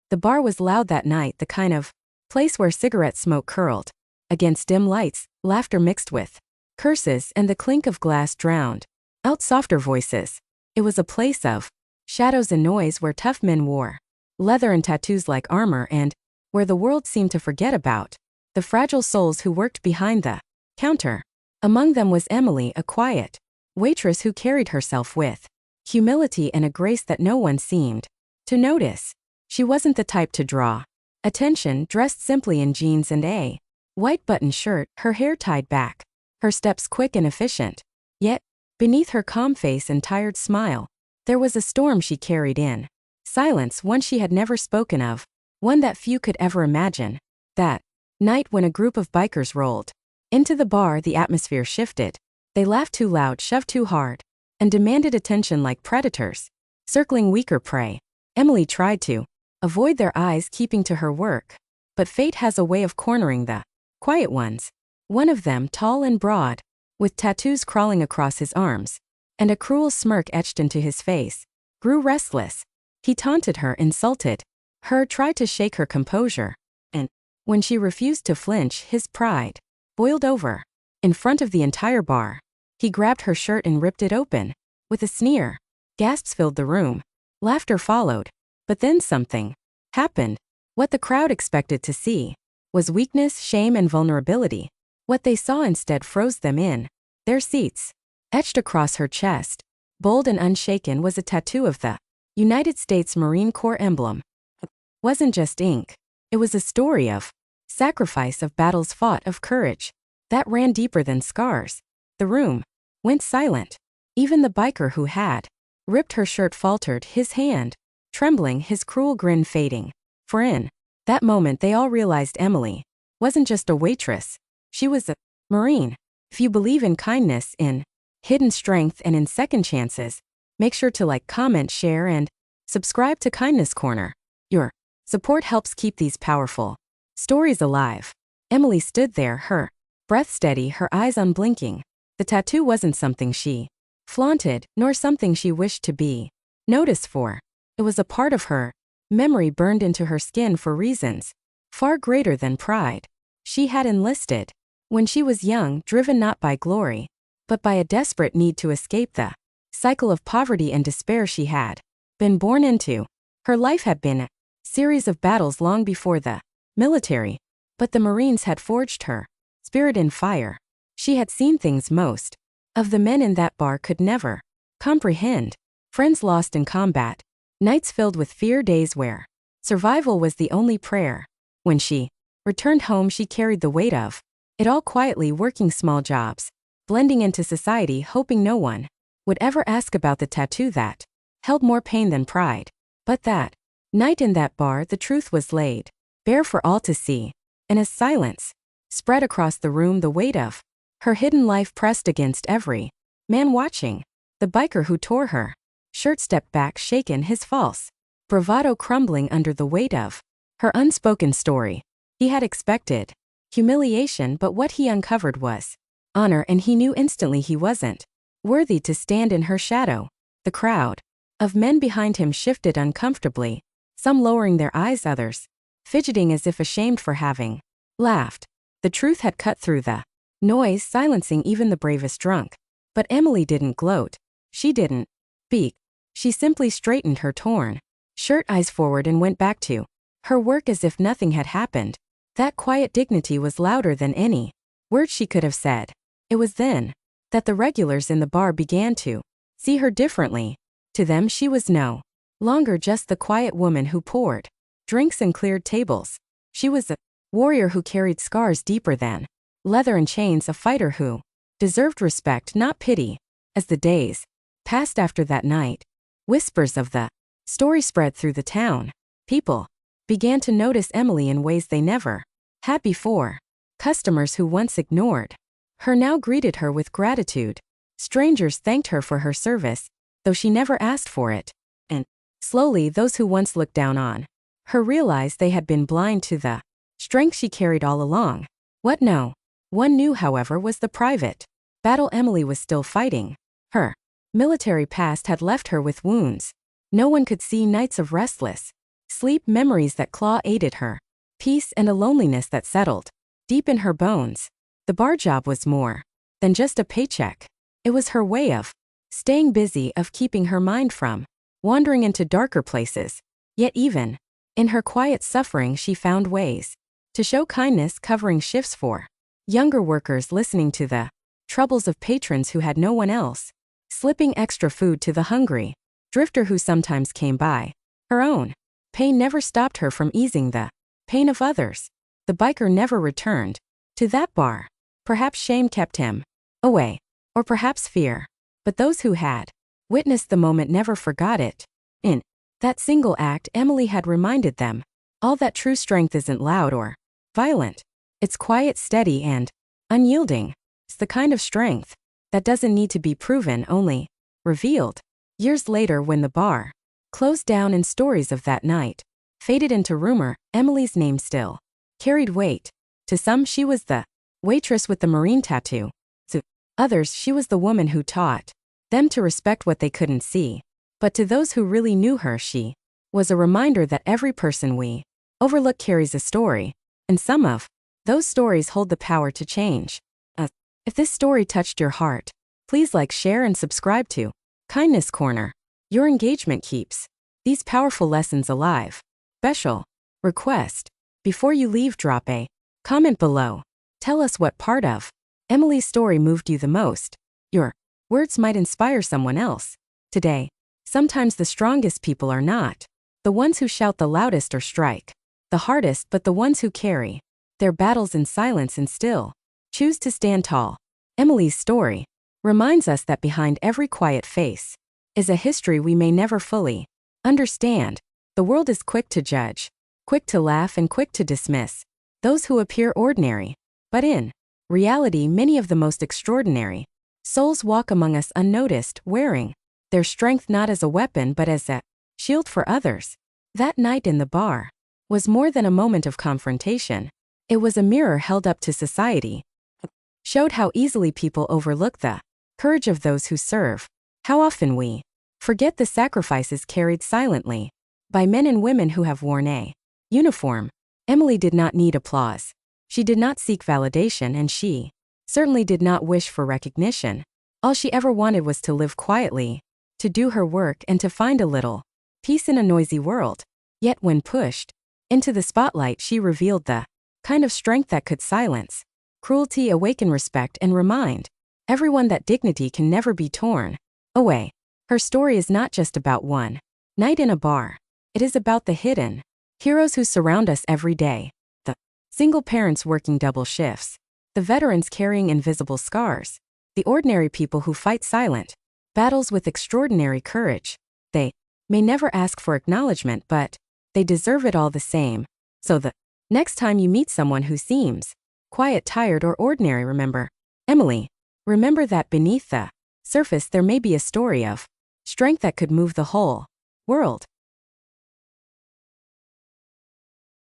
The bar was loud that night, the kind of place where cigarette smoke curled against dim lights, laughter mixed with curses, and the clink of glass drowned out softer voices. It was a place of shadows and noise where tough men wore leather and tattoos like armor, and where the world seemed to forget about the fragile souls who worked behind the counter. Among them was Emily, a quiet waitress who carried herself with humility and a grace that no one seemed to notice. She wasn't the type to draw attention, dressed simply in jeans and a white button shirt, her hair tied back, her steps quick and efficient. Yet, beneath her calm face and tired smile, there was a storm she carried in. Silence, one she had never spoken of, one that few could ever imagine. That night when a group of bikers rolled into the bar, the atmosphere shifted. They laughed too loud, shoved too hard, and demanded attention like predators, circling weaker prey. Emily tried to avoid their eyes, keeping to her work. But fate has a way of cornering the quiet ones. One of them, tall and broad, with tattoos crawling across his arms, and a cruel smirk etched into his face, grew restless. He taunted her, insulted her, tried to shake her composure, and when she refused to flinch, his pride boiled over. In front of the entire bar, he grabbed her shirt and ripped it open. With a sneer, gasps filled the room. Laughter followed. But then something happened. What the crowd expected to see was weakness, shame, and vulnerability. What they saw instead froze them in their seats. Etched across her chest, bold and unshaken, was a tattoo of the United States Marine Corps emblem. It wasn't just ink. It was a story of sacrifice, of battles fought, of courage that ran deeper than scars. The room went silent. Even the biker who had ripped her shirt faltered, his hand trembling, his cruel grin fading. For in that moment they all realized Emily wasn't just a waitress. She was a Marine. If you believe in kindness, in hidden strength, and in second chances, make sure to like, comment, share, and subscribe to Kindness Corner. Your support helps keep these powerful stories alive. Emily stood there, her breath steady, her eyes unblinking. The tattoo wasn't something she flaunted, nor something she wished to be noticed for. It was a part of her memory, burned into her skin for reasons far greater than pride. She had enlisted when she was young, driven not by glory, but by a desperate need to escape the cycle of poverty and despair she had been born into. Her life had been a series of battles long before the military, but the Marines had forged her spirit in fire. She had seen things most of the men in that bar could never comprehend. Friends lost in combat, nights filled with fear, days where survival was the only prayer. When she returned home, she carried the weight of it all, quietly working small jobs, blending into society, hoping no one would ever ask about the tattoo that held more pain than pride. But that night in that bar, the truth was laid bare for all to see, and as silence spread across the room, the weight of her hidden life pressed against every man watching. The biker who tore her shirt stepped back, shaken, his false bravado crumbling under the weight of her unspoken story. He had expected humiliation, but what he uncovered was honor, and he knew instantly he wasn't worthy to stand in her shadow. The crowd of men behind him shifted uncomfortably, some lowering their eyes, others fidgeting as if ashamed for having laughed. The truth had cut through the noise, silencing even the bravest drunk. But Emily didn't gloat. She didn't speak. She simply straightened her torn shirt, eyes forward, and went back to her work as if nothing had happened. That quiet dignity was louder than any word she could have said. It was then that the regulars in the bar began to see her differently. To them, she was no longer just the quiet woman who poured drinks and cleared tables. She was a warrior who carried scars deeper than leather and chains, a fighter who deserved respect, not pity. As the days passed after that night, whispers of the story spread through the town. People began to notice Emily in ways they never had before. Customers who once ignored her now greeted her with gratitude. Strangers thanked her for her service, though she never asked for it. And slowly, those who once looked down on her realized they had been blind to the strength she carried all along. What no one knew, however, was the private battle Emily was still fighting. Her military past had left her with wounds no one could see, nights of restless Sleep, memories that claw aided her. Peace, and a loneliness that settled deep in her bones. The bar job was more than just a paycheck. It was her way of staying busy, of keeping her mind from wandering into darker places. Yet even in her quiet suffering, she found ways to show kindness, covering shifts for younger workers, listening to the troubles of patrons who had no one else, slipping extra food to the hungry drifter who sometimes came by. Her own pain never stopped her from easing the pain of others. The biker never returned to that bar. Perhaps shame kept him away, or perhaps fear. But those who had witnessed the moment never forgot it. In that single act, Emily had reminded them all that true strength isn't loud or violent. It's quiet, steady, and unyielding. It's the kind of strength that doesn't need to be proven, only revealed. Years later, when the bar closed down and stories of that night faded into rumor, Emily's name still carried weight. To some, she was the waitress with the marine tattoo. To others, she was the woman who taught them to respect what they couldn't see. But to those who really knew her, she was a reminder that every person we overlook carries a story, and some of those stories hold the power to change us. If this story touched your heart, please like, share, and subscribe to Kindness Corner. Your engagement keeps these powerful lessons alive. Special request: before you leave, drop a comment below. Tell us what part of Emily's story moved you the most. Your words might inspire someone else today. Sometimes the strongest people are not the ones who shout the loudest or strike the hardest, but the ones who carry their battles in silence and still choose to stand tall. Emily's story reminds us that behind every quiet face is a history we may never fully understand. The world is quick to judge, quick to laugh, and quick to dismiss those who appear ordinary. But in reality, many of the most extraordinary souls walk among us unnoticed, wearing their strength not as a weapon but as a shield for others. That night in the bar was more than a moment of confrontation. It was a mirror held up to society. Showed how easily people overlook the courage of those who serve. How often we forget the sacrifices carried silently by men and women who have worn a uniform. Emily did not need applause. She did not seek validation, and she certainly did not wish for recognition. All she ever wanted was to live quietly, to do her work, and to find a little peace in a noisy world. Yet when pushed into the spotlight, she revealed the kind of strength that could silence cruelty, awaken respect, and remind everyone that dignity can never be torn away. Her story is not just about one night in a bar. It is about the hidden heroes who surround us every day. The single parents working double shifts. The veterans carrying invisible scars. The ordinary people who fight silent battles with extraordinary courage. They may never ask for acknowledgement, but they deserve it all the same. So the next time you meet someone who seems quiet, tired, or ordinary, remember Emily. Remember that beneath the surface there may be a story of strength that could move the whole world.